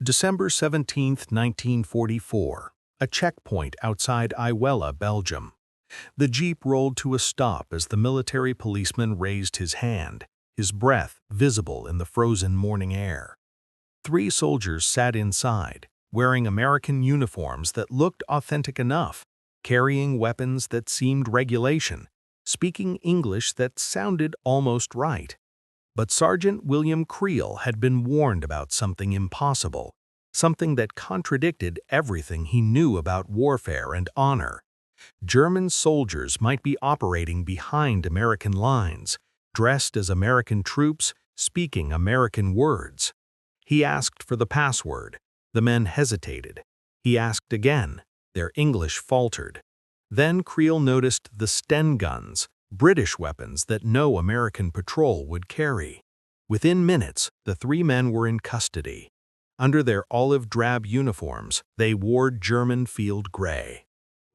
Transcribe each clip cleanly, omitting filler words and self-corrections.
December 17, 1944, a checkpoint outside Iwella, Belgium. The jeep rolled to a stop as the military policeman raised his hand, his breath visible in the frozen morning air. 3 soldiers sat inside, wearing American uniforms that looked authentic enough, carrying weapons that seemed regulation, speaking English that sounded almost right. But Sergeant William Creel had been warned about something impossible, something that contradicted everything he knew about warfare and honor. German soldiers might be operating behind American lines, dressed as American troops, speaking American words. He asked for the password. The men hesitated. He asked again. Their English faltered. Then Creel noticed the Sten guns, British weapons that no American patrol would carry. Within minutes, the 3 men were in custody. Under their olive-drab uniforms, they wore German field gray.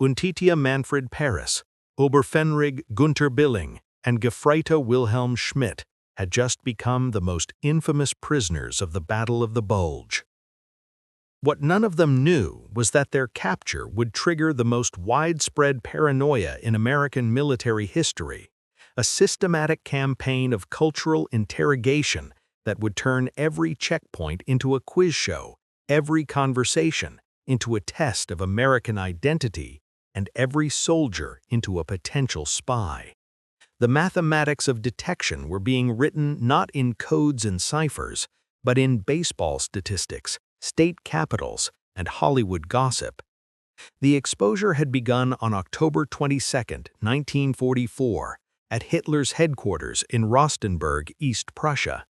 Untitia Manfred Paris, Oberfenrig Gunther Billing, and Gefreiter Wilhelm Schmidt had just become the most infamous prisoners of the Battle of the Bulge. What none of them knew was that their capture would trigger the most widespread paranoia in American military history, a systematic campaign of cultural interrogation that would turn every checkpoint into a quiz show, every conversation into a test of American identity, and every soldier into a potential spy. The mathematics of detection were being written not in codes and ciphers, but in baseball statistics, state capitals, and Hollywood gossip. The exposure had begun on October 22, 1944, at Hitler's headquarters in Rostenburg, East Prussia.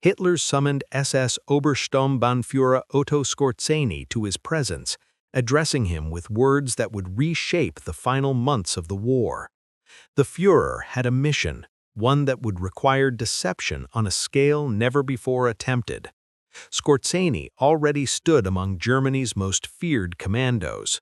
Hitler summoned SS Obersturmbannführer Otto Skorzeny to his presence, addressing him with words that would reshape the final months of the war. The Führer had a mission, one that would require deception on a scale never before attempted. Skorzeny already stood among Germany's most feared commandos.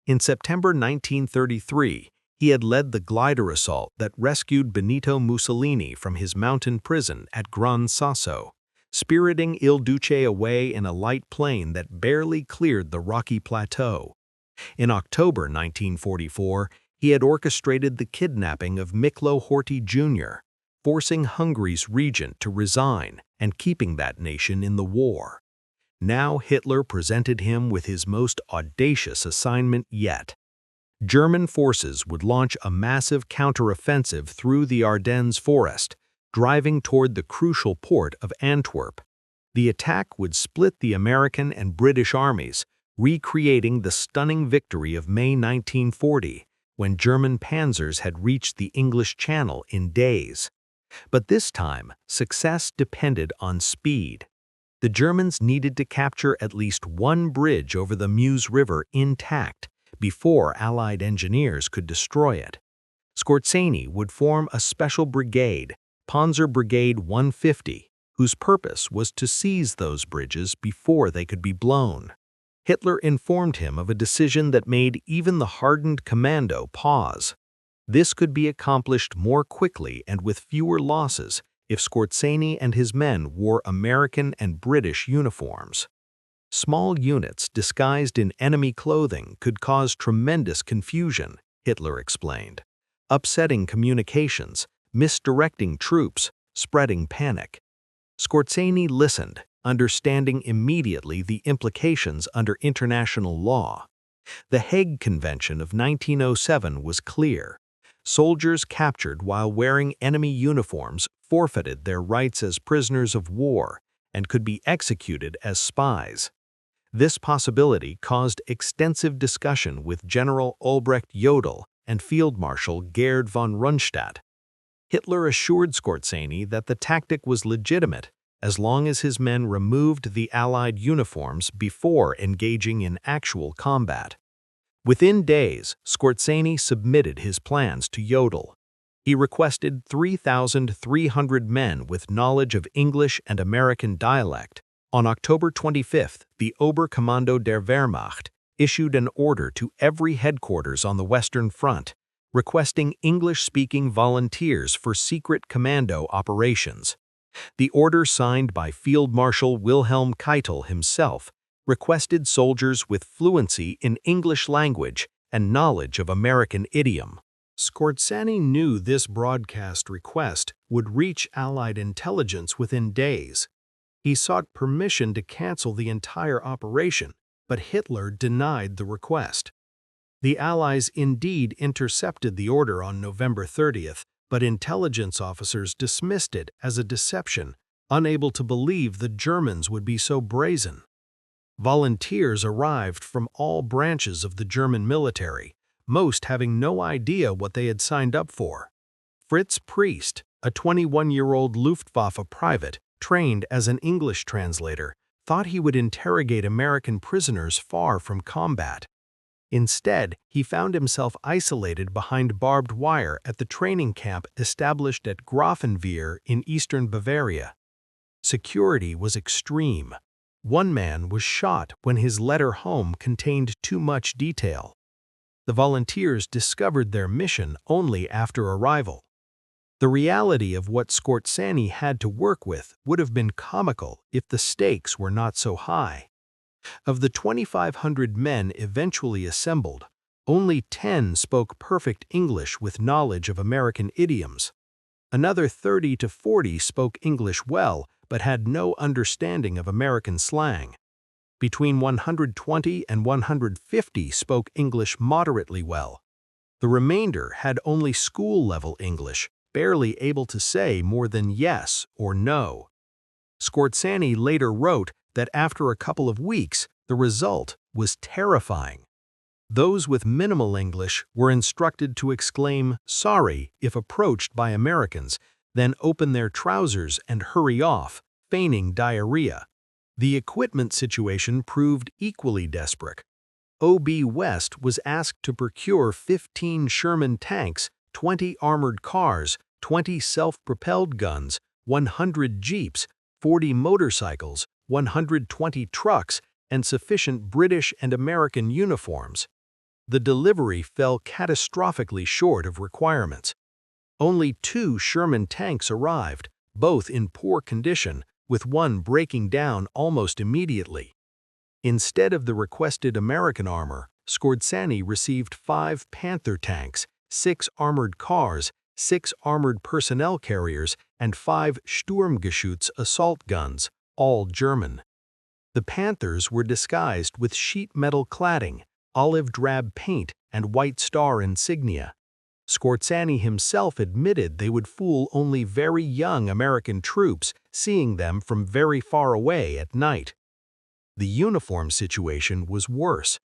In September 1933, he had led the glider assault that rescued Benito Mussolini from his mountain prison at Gran Sasso, spiriting Il Duce away in a light plane that barely cleared the rocky plateau. In October 1944, he had orchestrated the kidnapping of Miklo Horthy Jr., forcing Hungary's regent to resign and keeping that nation in the war. Now Hitler presented him with his most audacious assignment yet. German forces would launch a massive counteroffensive through the Ardennes forest, driving toward the crucial port of Antwerp. The attack would split the American and British armies, recreating the stunning victory of May 1940, when German panzers had reached the English Channel in days. But this time, success depended on speed. The Germans needed to capture at least one bridge over the Meuse River intact before Allied engineers could destroy it. Skorzeny would form a special brigade, Panzer Brigade 150, whose purpose was to seize those bridges before they could be blown. Hitler informed him of a decision that made even the hardened commando pause. This could be accomplished more quickly and with fewer losses if Skorzeny and his men wore American and British uniforms. Small units disguised in enemy clothing could cause tremendous confusion, Hitler explained, upsetting communications, misdirecting troops, spreading panic. Skorzeny listened, understanding immediately the implications under international law. The Hague Convention of 1907 was clear. Soldiers captured while wearing enemy uniforms forfeited their rights as prisoners of war and could be executed as spies. This possibility caused extensive discussion with General Albrecht Jodl and Field Marshal Gerd von Rundstedt. Hitler assured Skorzeny that the tactic was legitimate as long as his men removed the Allied uniforms before engaging in actual combat. Within days, Skorzeny submitted his plans to Jodl. He requested 3,300 men with knowledge of English and American dialect. On October 25, the Oberkommando der Wehrmacht issued an order to every headquarters on the Western Front, requesting English-speaking volunteers for secret commando operations. The order, signed by Field Marshal Wilhelm Keitel himself, requested soldiers with fluency in English language and knowledge of American idiom. Skorzeny knew this broadcast request would reach Allied intelligence within days. He sought permission to cancel the entire operation, but Hitler denied the request. The Allies indeed intercepted the order on November 30th, but intelligence officers dismissed it as a deception, unable to believe the Germans would be so brazen. Volunteers arrived from all branches of the German military, most having no idea what they had signed up for. Fritz Priest, a 21-year-old Luftwaffe private, trained as an English translator, thought he would interrogate American prisoners far from combat. Instead, he found himself isolated behind barbed wire at the training camp established at Grafenwehr in eastern Bavaria. Security was extreme. One man was shot when his letter home contained too much detail. The volunteers discovered their mission only after arrival. The reality of what Skorzeny had to work with would have been comical if the stakes were not so high. Of the 2,500 men eventually assembled, only 10 spoke perfect English with knowledge of American idioms. Another 30 to 40 spoke English well but had no understanding of American slang. Between 120 and 150 spoke English moderately well. The remainder had only school-level English, barely able to say more than yes or no. Skorzeny later wrote that after a couple of weeks, the result was terrifying. Those with minimal English were instructed to exclaim "sorry" if approached by Americans, then open their trousers and hurry off, feigning diarrhea. The equipment situation proved equally desperate. O.B. West was asked to procure 15 Sherman tanks, 20 armored cars, 20 self-propelled guns, 100 jeeps, 40 motorcycles, 120 trucks, and sufficient British and American uniforms. The delivery fell catastrophically short of requirements. Only 2 Sherman tanks arrived, both in poor condition, with one breaking down almost immediately. Instead of the requested American armor, Skorzeny received 5 Panther tanks, 6 armored cars, 6 armored personnel carriers, and 5 Sturmgeschütz assault guns, all German. The Panthers were disguised with sheet metal cladding, olive drab paint, and White Star insignia. Skorzeny himself admitted they would fool only very young American troops, seeing them from very far away at night. The uniform situation was worse.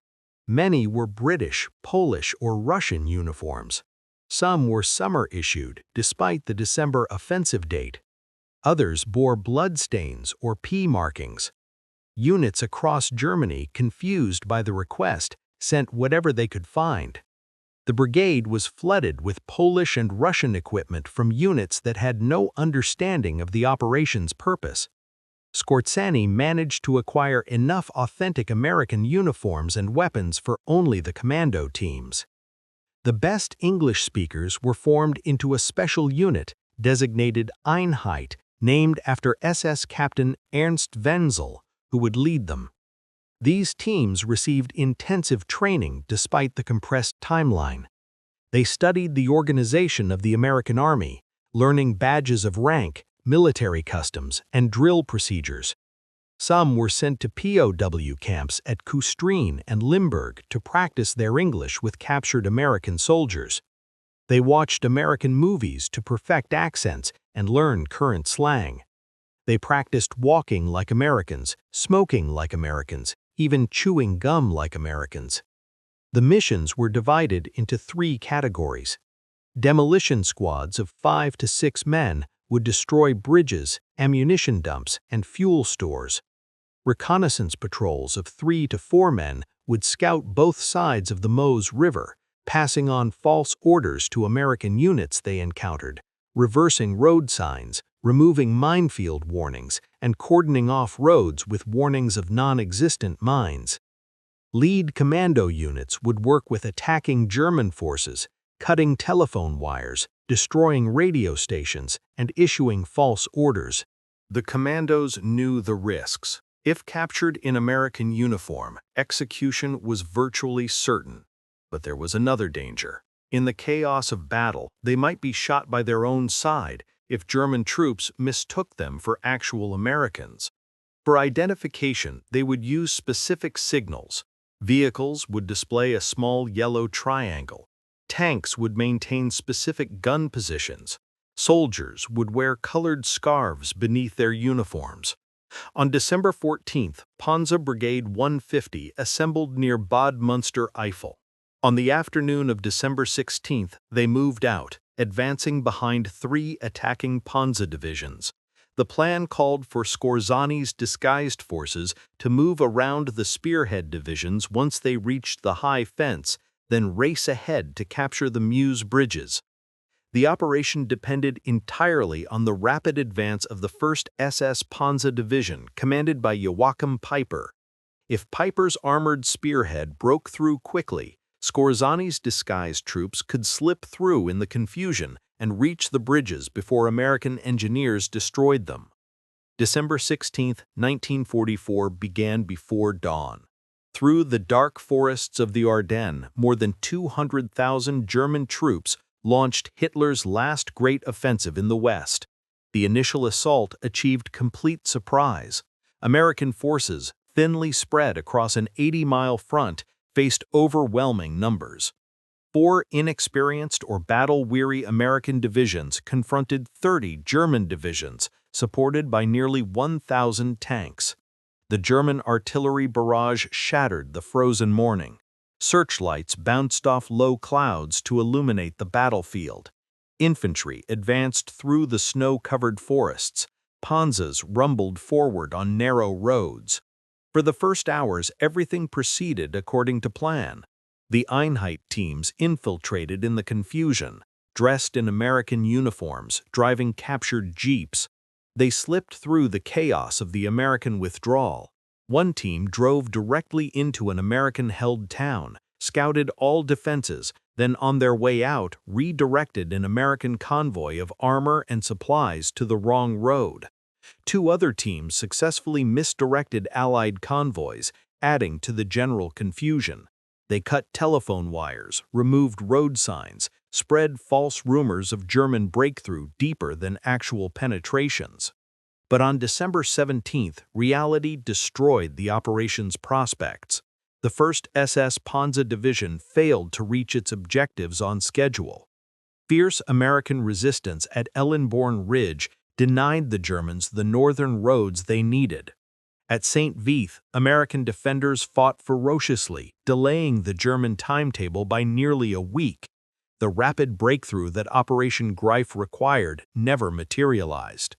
Many were British, Polish, or Russian uniforms. Some were summer-issued, despite the December offensive date. Others bore bloodstains or P markings. Units across Germany, confused by the request, sent whatever they could find. The brigade was flooded with Polish and Russian equipment from units that had no understanding of the operation's purpose. Skorzeny managed to acquire enough authentic American uniforms and weapons for only the commando teams. The best English speakers were formed into a special unit designated Einheit, named after SS Captain Ernst Wenzel, who would lead them. These teams received intensive training despite the compressed timeline. They studied the organization of the American Army, learning badges of rank, military customs, and drill procedures. Some were sent to POW camps at Küstrin and Limburg to practice their English with captured American soldiers. They watched American movies to perfect accents and learn current slang. They practiced walking like Americans, smoking like Americans, even chewing gum like Americans. The missions were divided into 3 categories. Demolition squads of 5 to 6 men would destroy bridges, ammunition dumps, and fuel stores. Reconnaissance patrols of 3 to 4 men would scout both sides of the Meuse River, passing on false orders to American units they encountered, reversing road signs, removing minefield warnings, and cordoning off roads with warnings of non-existent mines. Lead commando units would work with attacking German forces, cutting telephone wires, destroying radio stations, and issuing false orders. The commandos knew the risks. If captured in American uniform, execution was virtually certain. But there was another danger. In the chaos of battle, they might be shot by their own side if German troops mistook them for actual Americans. For identification, they would use specific signals. Vehicles would display a small yellow triangle. Tanks would maintain specific gun positions. Soldiers would wear colored scarves beneath their uniforms. On December 14th, Panzer Brigade 150 assembled near Bad Münstereifel. On the afternoon of December 16th, they moved out, advancing behind 3 attacking Panzer divisions. The plan called for Skorzeny's disguised forces to move around the spearhead divisions once they reached the high fence, then race ahead to capture the Meuse bridges. The operation depended entirely on the rapid advance of the 1st SS Panzer Division, commanded by Joachim Peiper. If Peiper's armored spearhead broke through quickly, Skorzeny's disguised troops could slip through in the confusion and reach the bridges before American engineers destroyed them. December 16, 1944 began before dawn. Through the dark forests of the Ardennes, more than 200,000 German troops launched Hitler's last great offensive in the West. The initial assault achieved complete surprise. American forces, thinly spread across an 80-mile front, faced overwhelming numbers. 4 inexperienced or battle-weary American divisions confronted 30 German divisions, supported by nearly 1,000 tanks. The German artillery barrage shattered the frozen morning. Searchlights bounced off low clouds to illuminate the battlefield. Infantry advanced through the snow-covered forests. Panzers rumbled forward on narrow roads. For the first hours, everything proceeded according to plan. The Einheit teams infiltrated in the confusion, dressed in American uniforms, driving captured jeeps. They slipped through the chaos of the American withdrawal. One team drove directly into an American-held town, scouted all defenses, then on their way out redirected an American convoy of armor and supplies to the wrong road. 2 other teams successfully misdirected Allied convoys, adding to the general confusion. They cut telephone wires, removed road signs, spread false rumors of German breakthrough deeper than actual penetrations. But on December 17th, reality destroyed the operation's prospects. The 1st SS Panzer Division failed to reach its objectives on schedule. Fierce American resistance at Ellenborn Ridge denied the Germans the northern roads they needed. At St. Vith, American defenders fought ferociously, delaying the German timetable by nearly a week. The rapid breakthrough that Operation Greif required never materialized.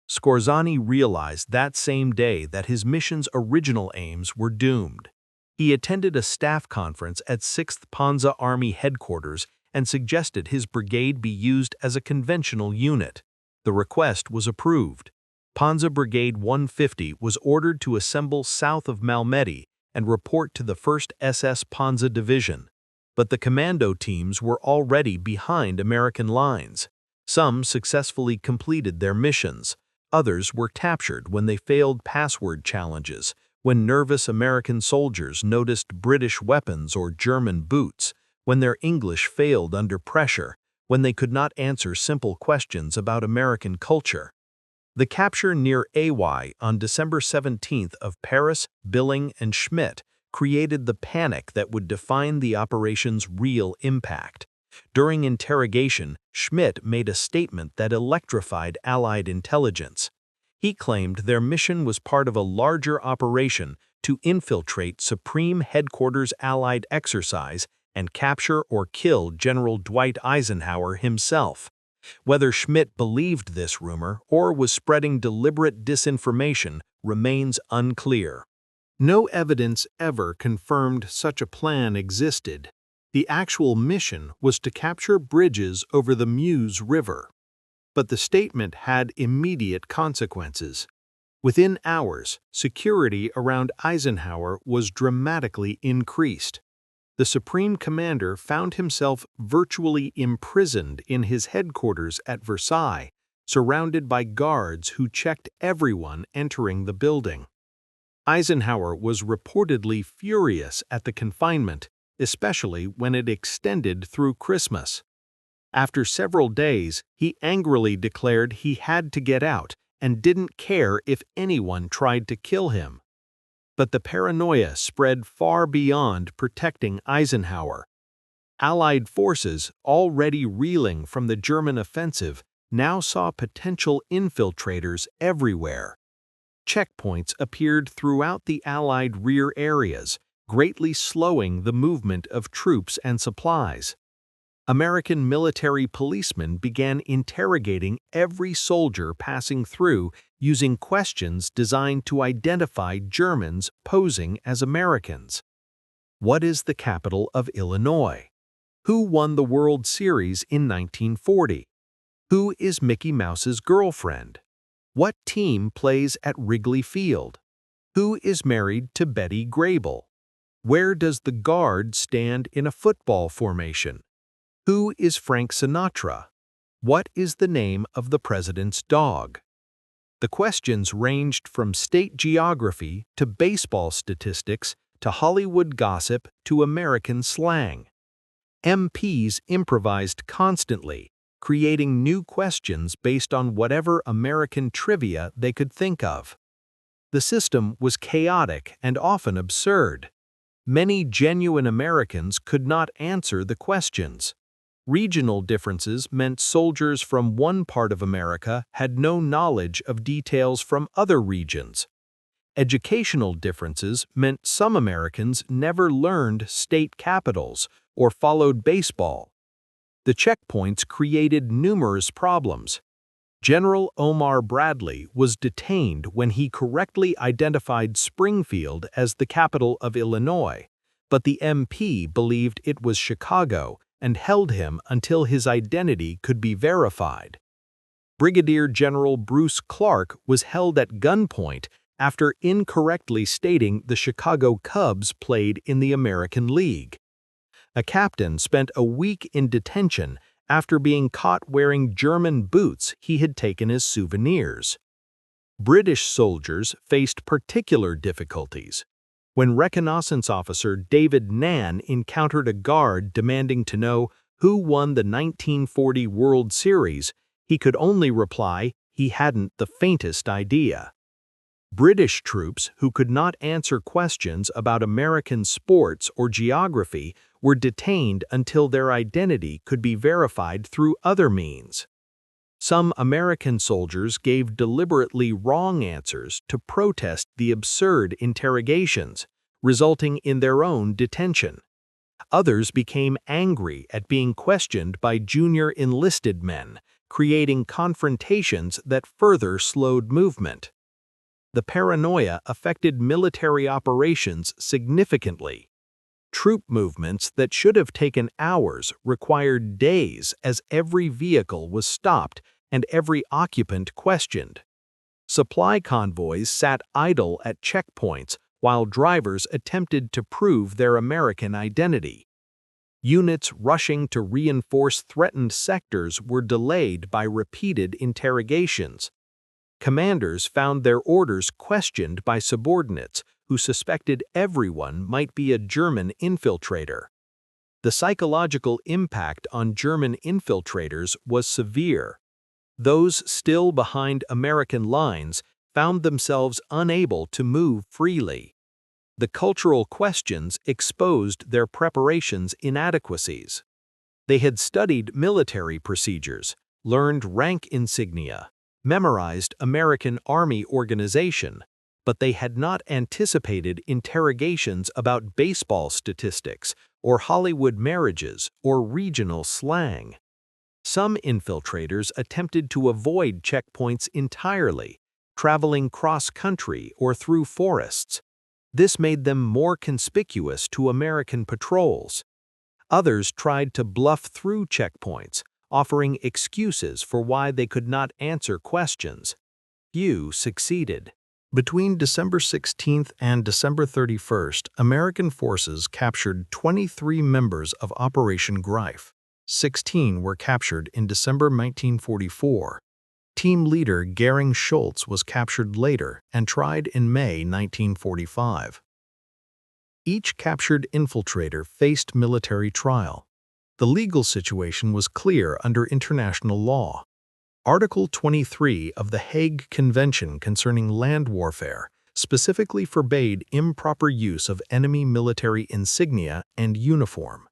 Skorzeny realized that same day that his mission's original aims were doomed. He attended a staff conference at 6th Panzer Army headquarters and suggested his brigade be used as a conventional unit. The request was approved. Panzer Brigade 150 was ordered to assemble south of Malmedy and report to the 1st SS Panzer Division. But the commando teams were already behind American lines. Some successfully completed their missions. Others were captured when they failed password challenges, when nervous American soldiers noticed British weapons or German boots, when their English failed under pressure, when they could not answer simple questions about American culture. The capture near AY on December 17th of Paris, Billing, and Schmidt created the panic that would define the operation's real impact. During interrogation, Schmidt made a statement that electrified Allied intelligence. He claimed their mission was part of a larger operation to infiltrate Supreme Headquarters Allied exercise and capture or kill General Dwight Eisenhower himself. Whether Schmidt believed this rumor or was spreading deliberate disinformation remains unclear. No evidence ever confirmed such a plan existed. The actual mission was to capture bridges over the Meuse River. But the statement had immediate consequences. Within hours, security around Eisenhower was dramatically increased. The Supreme Commander found himself virtually imprisoned in his headquarters at Versailles, surrounded by guards who checked everyone entering the building. Eisenhower was reportedly furious at the confinement, especially when it extended through Christmas. After several days, he angrily declared he had to get out and didn't care if anyone tried to kill him. But the paranoia spread far beyond protecting Eisenhower. Allied forces, already reeling from the German offensive, now saw potential infiltrators everywhere. Checkpoints appeared throughout the Allied rear areas, greatly slowing the movement of troops and supplies. American military policemen began interrogating every soldier passing through using questions designed to identify Germans posing as Americans. What is the capital of Illinois? Who won the World Series in 1940? Who is Mickey Mouse's girlfriend? What team plays at Wrigley Field? Who is married to Betty Grable? Where does the guard stand in a football formation? Who is Frank Sinatra? What is the name of the president's dog? The questions ranged from state geography to baseball statistics to Hollywood gossip to American slang. MPs improvised constantly, creating new questions based on whatever American trivia they could think of. The system was chaotic and often absurd. Many genuine Americans could not answer the questions. Regional differences meant soldiers from one part of America had no knowledge of details from other regions. Educational differences meant some Americans never learned state capitals or followed baseball. The checkpoints created numerous problems. General Omar Bradley was detained when he correctly identified Springfield as the capital of Illinois, but the MP believed it was Chicago and held him until his identity could be verified. Brigadier General Bruce Clark was held at gunpoint after incorrectly stating the Chicago Cubs played in the American League. A captain spent a week in detention after being caught wearing German boots he had taken as souvenirs. British soldiers faced particular difficulties. When reconnaissance officer David Nann encountered a guard demanding to know who won the 1940 World Series, he could only reply he hadn't the faintest idea. British troops who could not answer questions about American sports or geography were detained until their identity could be verified through other means. Some American soldiers gave deliberately wrong answers to protest the absurd interrogations, resulting in their own detention. Others became angry at being questioned by junior enlisted men, creating confrontations that further slowed movement. The paranoia affected military operations significantly. Troop movements that should have taken hours required days as every vehicle was stopped and every occupant questioned. Supply convoys sat idle at checkpoints while drivers attempted to prove their American identity. Units rushing to reinforce threatened sectors were delayed by repeated interrogations. Commanders found their orders questioned by subordinates who suspected everyone might be a German infiltrator. The psychological impact on German infiltrators was severe. Those still behind American lines found themselves unable to move freely. The cultural questions exposed their preparations' inadequacies. They had studied military procedures, learned rank insignia, memorized American Army organization, but they had not anticipated interrogations about baseball statistics or Hollywood marriages or regional slang. Some infiltrators attempted to avoid checkpoints entirely, traveling cross-country or through forests. This made them more conspicuous to American patrols. Others tried to bluff through checkpoints, offering excuses for why they could not answer questions. Few succeeded. Between December 16th and December 31st, American forces captured 23 members of Operation Greif. 16 were captured in December 1944. Team leader Gering Schultz was captured later and tried in May 1945. Each captured infiltrator faced military trial. The legal situation was clear under international law. Article 23 of the Hague Convention concerning land warfare specifically forbade improper use of enemy military insignia and uniform.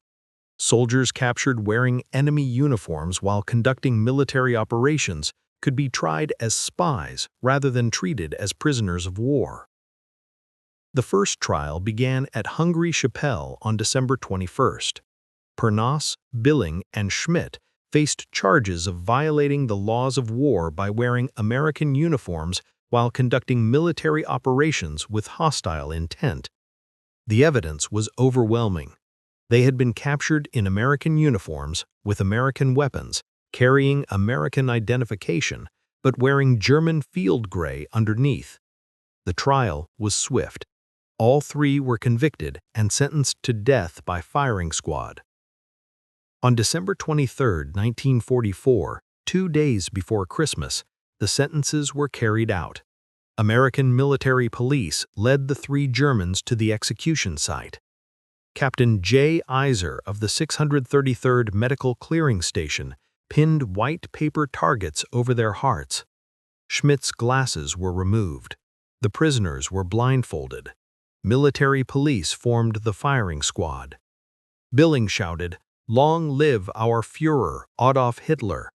Soldiers captured wearing enemy uniforms while conducting military operations could be tried as spies rather than treated as prisoners of war. The first trial began at Hungry-Chapelle on December 21st. Pernass, Bulge, and Schmidt faced charges of violating the laws of war by wearing American uniforms while conducting military operations with hostile intent. The evidence was overwhelming. They had been captured in American uniforms, with American weapons, carrying American identification, but wearing German field gray underneath. The trial was swift. All three were convicted and sentenced to death by firing squad. On December 23, 1944, 2 days before Christmas, the sentences were carried out. American military police led the 3 Germans to the execution site. Captain J. Iser of the 633rd Medical Clearing Station pinned white paper targets over their hearts. Schmidt's glasses were removed. The prisoners were blindfolded. Military police formed the firing squad. Bulge shouted, "Long live our Führer, Adolf Hitler!"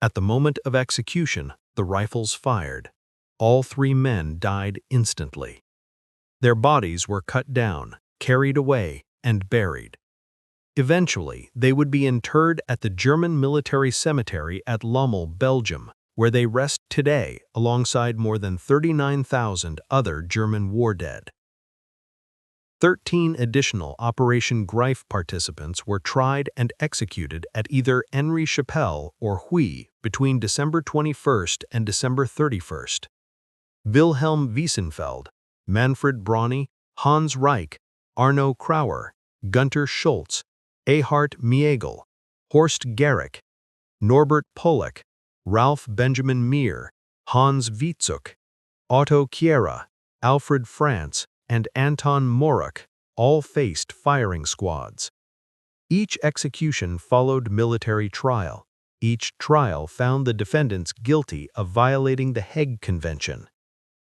At the moment of execution, the rifles fired. All 3 men died instantly. Their bodies were cut down, carried away, and buried. Eventually, they would be interred at the German military cemetery at Lommel, Belgium, where they rest today alongside more than 39,000 other German war dead. 13 additional Operation Greif participants were tried and executed at either Henry-Chapelle or Huy between December 21st and December 31st. Wilhelm Wiesenfeld, Manfred Brauny, Hans Reich, Arno Krauer, Gunter Schultz, Erhard Miegel, Horst Gericke, Norbert Pollack, Ralph Benjamin Meir, Hans Wietzuk, Otto Kiera, Alfred Franz, and Anton Moruck all faced firing squads. Each execution followed military trial. Each trial found the defendants guilty of violating the Hague Convention.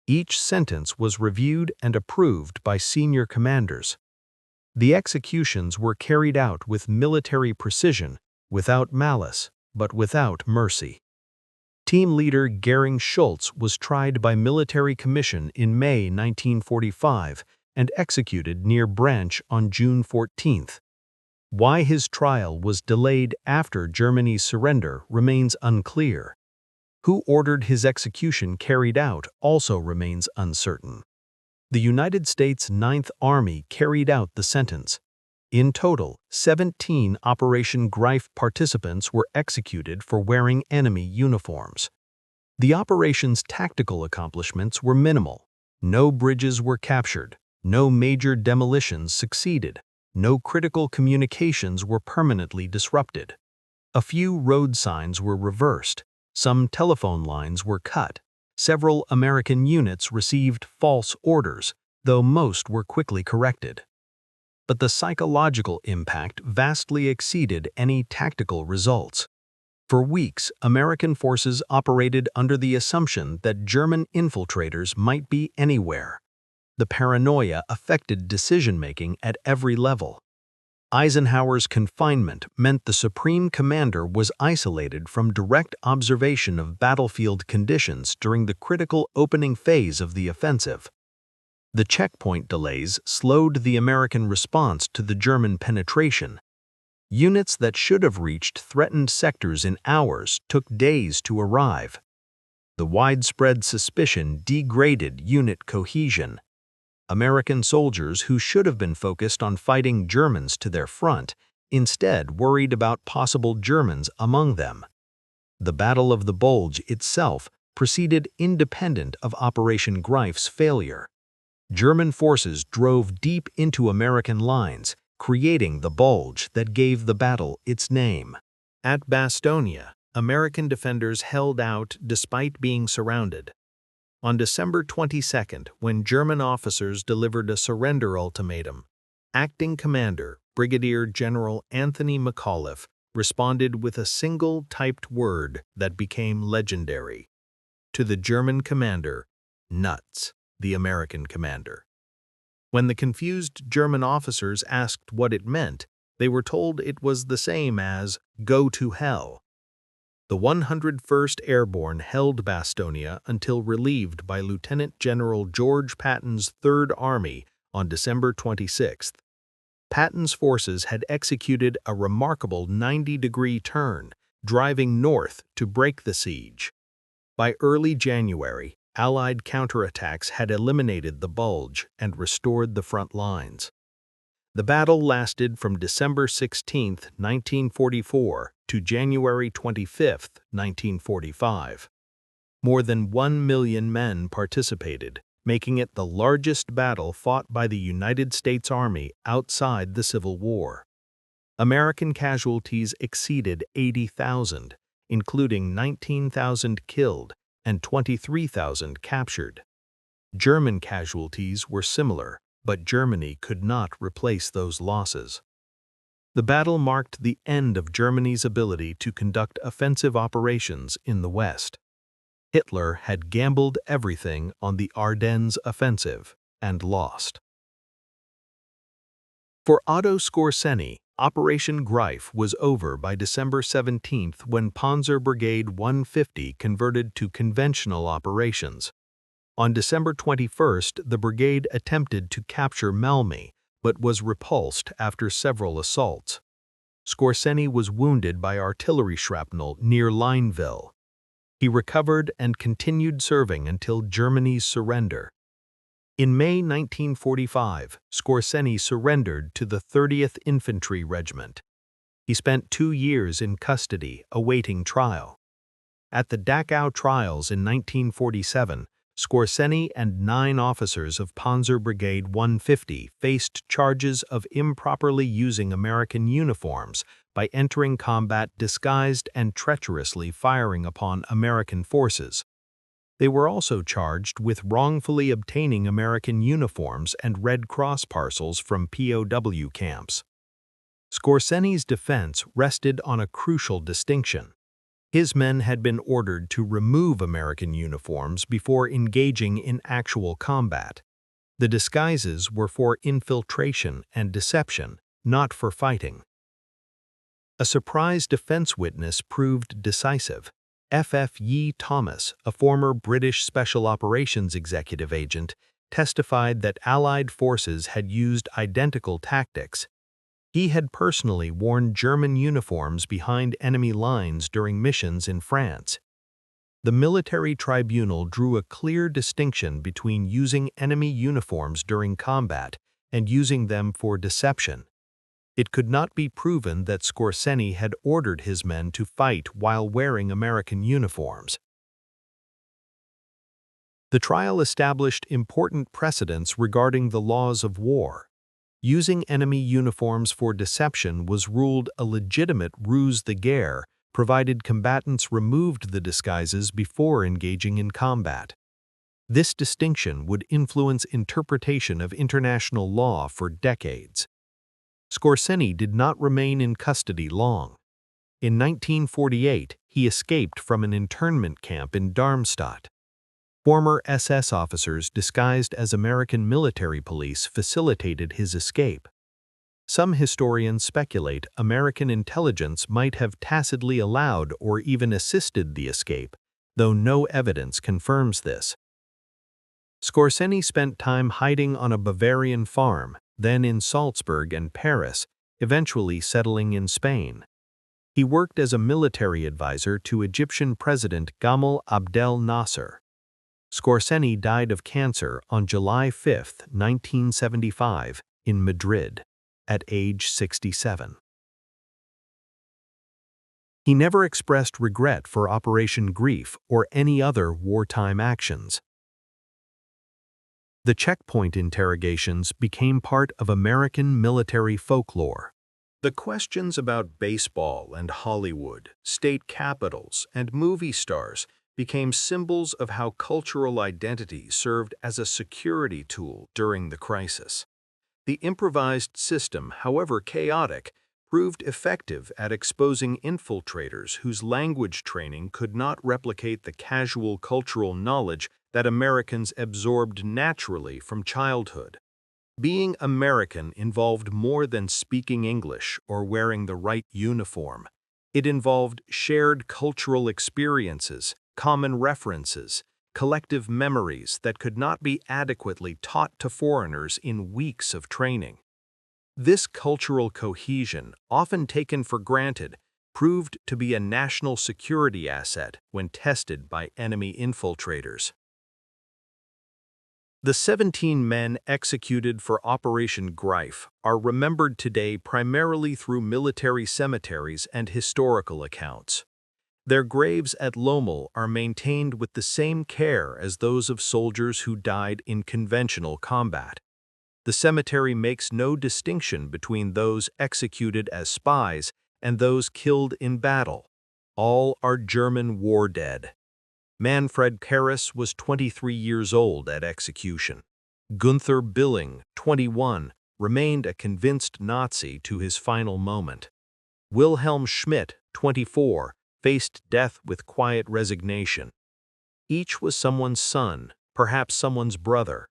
Each sentence was reviewed and approved by senior commanders. The executions were carried out with military precision, without malice, but without mercy. Team leader Gering Schultz was tried by military commission in May 1945 and executed near Branch on June 14. Why his trial was delayed after Germany's surrender remains unclear. Who ordered his execution carried out also remains uncertain. The United States Ninth Army carried out the sentence. In total, 17 Operation Greif participants were executed for wearing enemy uniforms. The operation's tactical accomplishments were minimal. No bridges were captured, no major demolitions succeeded, no critical communications were permanently disrupted. A few road signs were reversed, some telephone lines were cut, several American units received false orders, though most were quickly corrected. But the psychological impact vastly exceeded any tactical results. For weeks, American forces operated under the assumption that German infiltrators might be anywhere. The paranoia affected decision-making at every level. Eisenhower's confinement meant the Supreme Commander was isolated from direct observation of battlefield conditions during the critical opening phase of the offensive. The checkpoint delays slowed the American response to the German penetration. Units that should have reached threatened sectors in hours took days to arrive. The widespread suspicion degraded unit cohesion. American soldiers who should have been focused on fighting Germans to their front instead worried about possible Germans among them. The Battle of the Bulge itself proceeded independent of Operation Greif's failure. German forces drove deep into American lines, creating the bulge that gave the battle its name. At Bastogne, American defenders held out despite being surrounded. On December 22, when German officers delivered a surrender ultimatum, acting commander Brigadier General Anthony McAuliffe responded with a single typed word that became legendary. To the German commander, "Nuts," the American commander. When the confused German officers asked what it meant, they were told it was the same as "go to hell." The 101st Airborne held Bastonia until relieved by Lieutenant General George Patton's Third Army on December 26. Patton's forces had executed a remarkable 90-degree turn, driving north to break the siege. By early January, Allied counterattacks had eliminated the Bulge and restored the front lines. The battle lasted from December 16, 1944 to January 25, 1945. More than 1 million men participated, making it the largest battle fought by the United States Army outside the Civil War. American casualties exceeded 80,000, including 19,000 killed and 23,000 captured. German casualties were similar, but Germany could not replace those losses. The battle marked the end of Germany's ability to conduct offensive operations in the West. Hitler had gambled everything on the Ardennes offensive and lost. For Otto Skorzeny, Operation Greif was over by December 17 when Panzer Brigade 150 converted to conventional operations. On December 21, the brigade attempted to capture Malmy, but was repulsed after several assaults. Skorzeny was wounded by artillery shrapnel near Lineville. He recovered and continued serving until Germany's surrender. In May 1945, Skorzeny surrendered to the 30th Infantry Regiment. He spent 2 years in custody, awaiting trial. At the Dachau trials in 1947, Skorzeny and 9 officers of Panzer Brigade 150 faced charges of improperly using American uniforms by entering combat disguised and treacherously firing upon American forces. They were also charged with wrongfully obtaining American uniforms and Red Cross parcels from POW camps. Skorzeny's defense rested on a crucial distinction. His men had been ordered to remove American uniforms before engaging in actual combat. The disguises were for infiltration and deception, not for fighting. A surprise defense witness proved decisive. F.F. Thomas, a former British Special Operations executive agent, testified that Allied forces had used identical tactics. He had personally worn German uniforms behind enemy lines during missions in France. The military tribunal drew a clear distinction between using enemy uniforms during combat and using them for deception. It could not be proven that Skorzeny had ordered his men to fight while wearing American uniforms. The trial established important precedents regarding the laws of war. Using enemy uniforms for deception was ruled a legitimate ruse de guerre, provided combatants removed the disguises before engaging in combat. This distinction would influence interpretation of international law for decades. Skorzeny did not remain in custody long. In 1948, he escaped from an internment camp in Darmstadt. Former SS officers disguised as American military police facilitated his escape. Some historians speculate American intelligence might have tacitly allowed or even assisted the escape, though no evidence confirms this. Skorzeny spent time hiding on a Bavarian farm, then in Salzburg and Paris, eventually settling in Spain. He worked as a military advisor to Egyptian President Gamal Abdel Nasser. Skorzeny died of cancer on July 5, 1975, in Madrid, at age 67. He never expressed regret for Operation Greif or any other wartime actions. The checkpoint interrogations became part of American military folklore. The questions about baseball and Hollywood, state capitals, and movie stars became symbols of how cultural identity served as a security tool during the crisis. The improvised system, however chaotic, proved effective at exposing infiltrators whose language training could not replicate the casual cultural knowledge that Americans absorbed naturally from childhood. Being American involved more than speaking English or wearing the right uniform. It involved shared cultural experiences, common references, collective memories that could not be adequately taught to foreigners in weeks of training. This cultural cohesion, often taken for granted, proved to be a national security asset when tested by enemy infiltrators. The 17 men executed for Operation Greif are remembered today primarily through military cemeteries and historical accounts. Their graves at Lommel are maintained with the same care as those of soldiers who died in conventional combat. The cemetery makes no distinction between those executed as spies and those killed in battle. All are German war dead. Manfred Karras was 23 years old at execution. Gunther Billing, 21, remained a convinced Nazi to his final moment. Wilhelm Schmidt, 24, faced death with quiet resignation. Each was someone's son, perhaps someone's brother.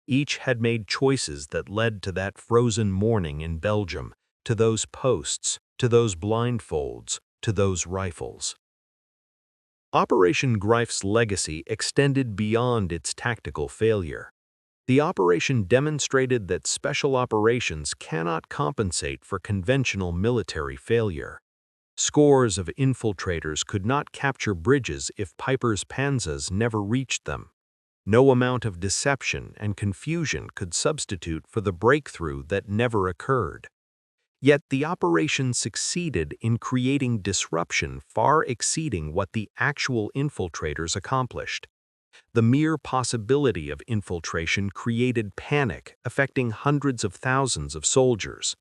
Each had made choices that led to that frozen morning in Belgium, to those posts, to those blindfolds, to those rifles. Operation Greif's legacy extended beyond its tactical failure. The operation demonstrated that special operations cannot compensate for conventional military failure. Scores of infiltrators could not capture bridges if Piper's panzers never reached them. No amount of deception and confusion could substitute for the breakthrough that never occurred. Yet the operation succeeded in creating disruption far exceeding what the actual infiltrators accomplished. The mere possibility of infiltration created panic, affecting hundreds of thousands of soldiers.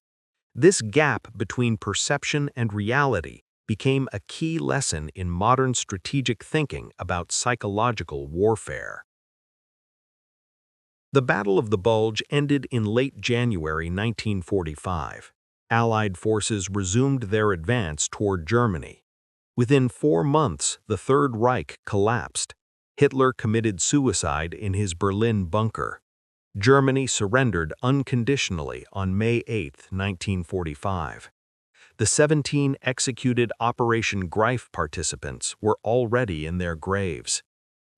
This gap between perception and reality became a key lesson in modern strategic thinking about psychological warfare. The Battle of the Bulge ended in late January 1945. Allied forces resumed their advance toward Germany. Within 4 months, the Third Reich collapsed. Hitler committed suicide in his Berlin bunker. Germany surrendered unconditionally on May 8, 1945. The 17 executed Operation Greif participants were already in their graves.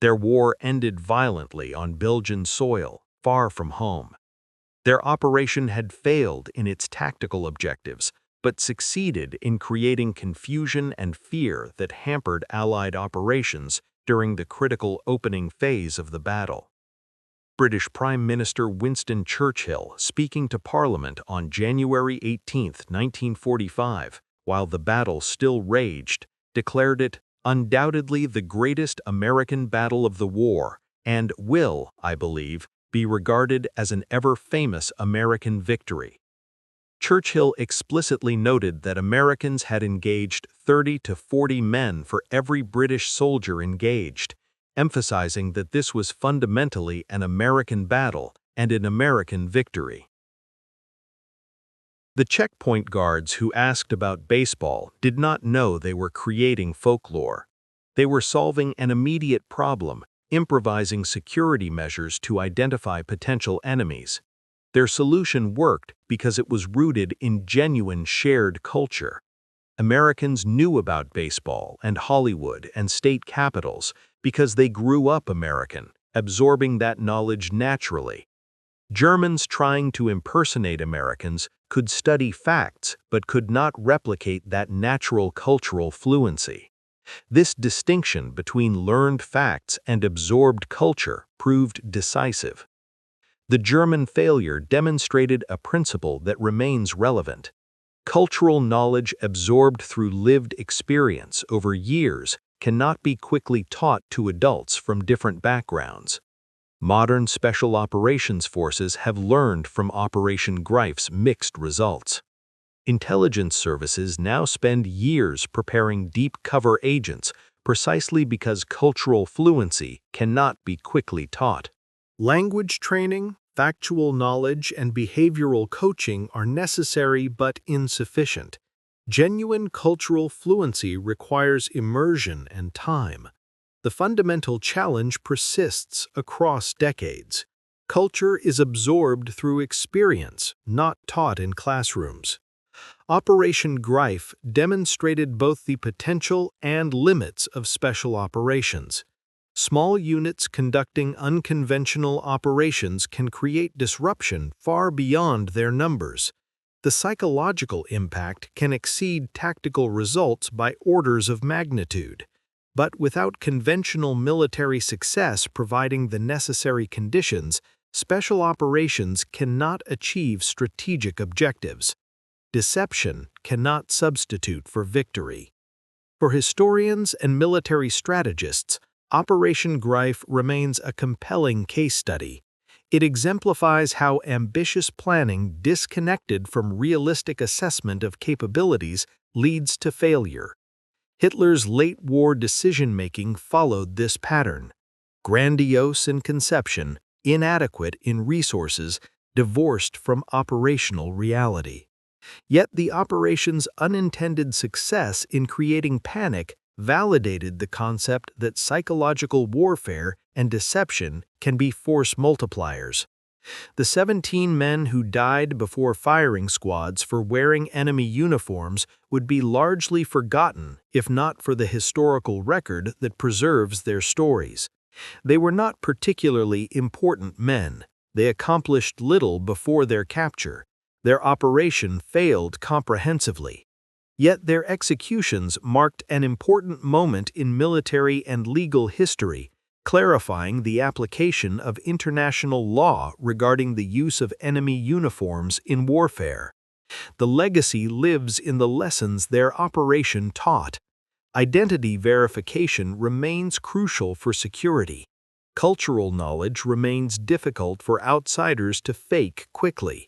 Their war ended violently on Belgian soil, far from home. Their operation had failed in its tactical objectives, but succeeded in creating confusion and fear that hampered Allied operations during the critical opening phase of the battle. British Prime Minister Winston Churchill, speaking to Parliament on January 18, 1945, while the battle still raged, declared it undoubtedly the greatest American battle of the war and will, I believe, be regarded as an ever-famous American victory. Churchill explicitly noted that Americans had engaged 30 to 40 men for every British soldier engaged, emphasizing that this was fundamentally an American battle and an American victory. The checkpoint guards who asked about baseball did not know they were creating folklore. They were solving an immediate problem, improvising security measures to identify potential enemies. Their solution worked because it was rooted in genuine shared culture. Americans knew about baseball and Hollywood and state capitals because they grew up American, absorbing that knowledge naturally. Germans trying to impersonate Americans could study facts but could not replicate that natural cultural fluency. This distinction between learned facts and absorbed culture proved decisive. The German failure demonstrated a principle that remains relevant. Cultural knowledge absorbed through lived experience over years cannot be quickly taught to adults from different backgrounds. Modern special operations forces have learned from Operation Greif's mixed results. Intelligence services now spend years preparing deep cover agents precisely because cultural fluency cannot be quickly taught. Language training, factual knowledge, and behavioral coaching are necessary but insufficient. Genuine cultural fluency requires immersion and time. The fundamental challenge persists across decades. Culture is absorbed through experience, not taught in classrooms. Operation Greif demonstrated both the potential and limits of special operations. Small units conducting unconventional operations can create disruption far beyond their numbers. The psychological impact can exceed tactical results by orders of magnitude. But without conventional military success providing the necessary conditions, special operations cannot achieve strategic objectives. Deception cannot substitute for victory. For historians and military strategists, Operation Greif remains a compelling case study. It exemplifies how ambitious planning disconnected from realistic assessment of capabilities leads to failure. Hitler's late-war decision-making followed this pattern. Grandiose in conception, inadequate in resources, divorced from operational reality. Yet the operation's unintended success in creating panic validated the concept that psychological warfare and deception can be force multipliers. The 17 men who died before firing squads for wearing enemy uniforms would be largely forgotten if not for the historical record that preserves their stories. They were not particularly important men. They accomplished little before their capture. Their operation failed comprehensively. Yet their executions marked an important moment in military and legal history, clarifying the application of international law regarding the use of enemy uniforms in warfare. The legacy lives in the lessons their operation taught. Identity verification remains crucial for security. Cultural knowledge remains difficult for outsiders to fake quickly.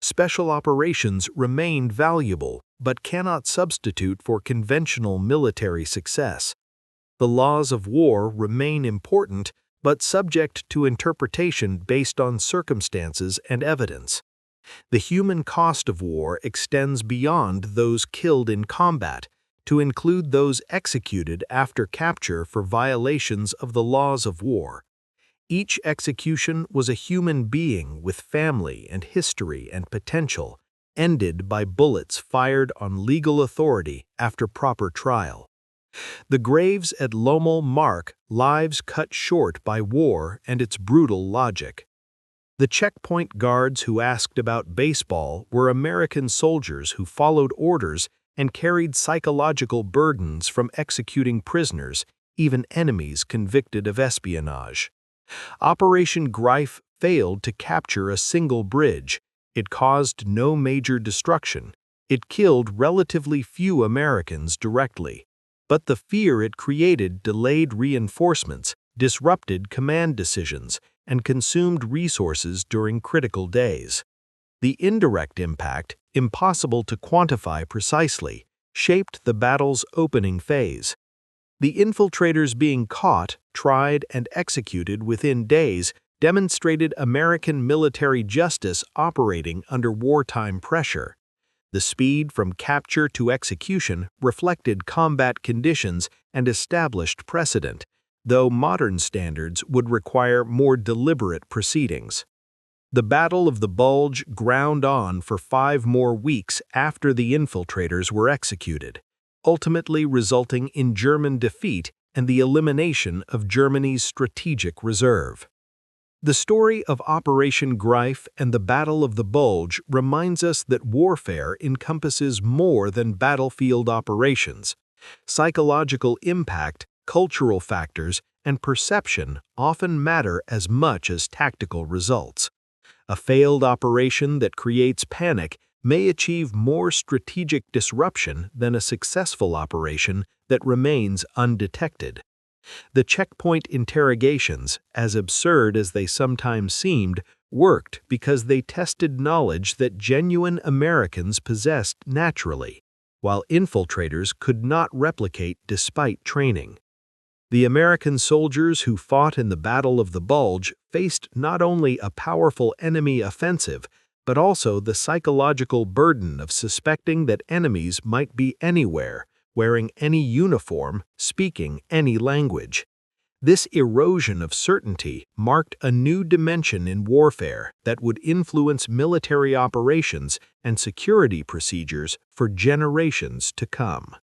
Special operations remain valuable, but cannot substitute for conventional military success. The laws of war remain important, but subject to interpretation based on circumstances and evidence. The human cost of war extends beyond those killed in combat, to include those executed after capture for violations of the laws of war. Each execution was a human being with family and history and potential, ended by bullets fired on legal authority after proper trial. The graves at Lommel mark lives cut short by war and its brutal logic. The checkpoint guards who asked about baseball were American soldiers who followed orders and carried psychological burdens from executing prisoners, even enemies convicted of espionage. Operation Greif failed to capture a single bridge. It caused no major destruction. It killed relatively few Americans directly. But the fear it created delayed reinforcements, disrupted command decisions, and consumed resources during critical days. The indirect impact, impossible to quantify precisely, shaped the battle's opening phase. The infiltrators being caught, tried, and executed within days demonstrated American military justice operating under wartime pressure. The speed from capture to execution reflected combat conditions and established precedent, though modern standards would require more deliberate proceedings. The Battle of the Bulge ground on for 5 more weeks after the infiltrators were executed, ultimately resulting in German defeat and the elimination of Germany's strategic reserve. The story of Operation Greif and the Battle of the Bulge reminds us that warfare encompasses more than battlefield operations. Psychological impact, cultural factors, and perception often matter as much as tactical results. A failed operation that creates panic may achieve more strategic disruption than a successful operation that remains undetected. The checkpoint interrogations, as absurd as they sometimes seemed, worked because they tested knowledge that genuine Americans possessed naturally, while infiltrators could not replicate despite training. The American soldiers who fought in the Battle of the Bulge faced not only a powerful enemy offensive, but also the psychological burden of suspecting that enemies might be anywhere, wearing any uniform, speaking any language. This erosion of certainty marked a new dimension in warfare that would influence military operations and security procedures for generations to come.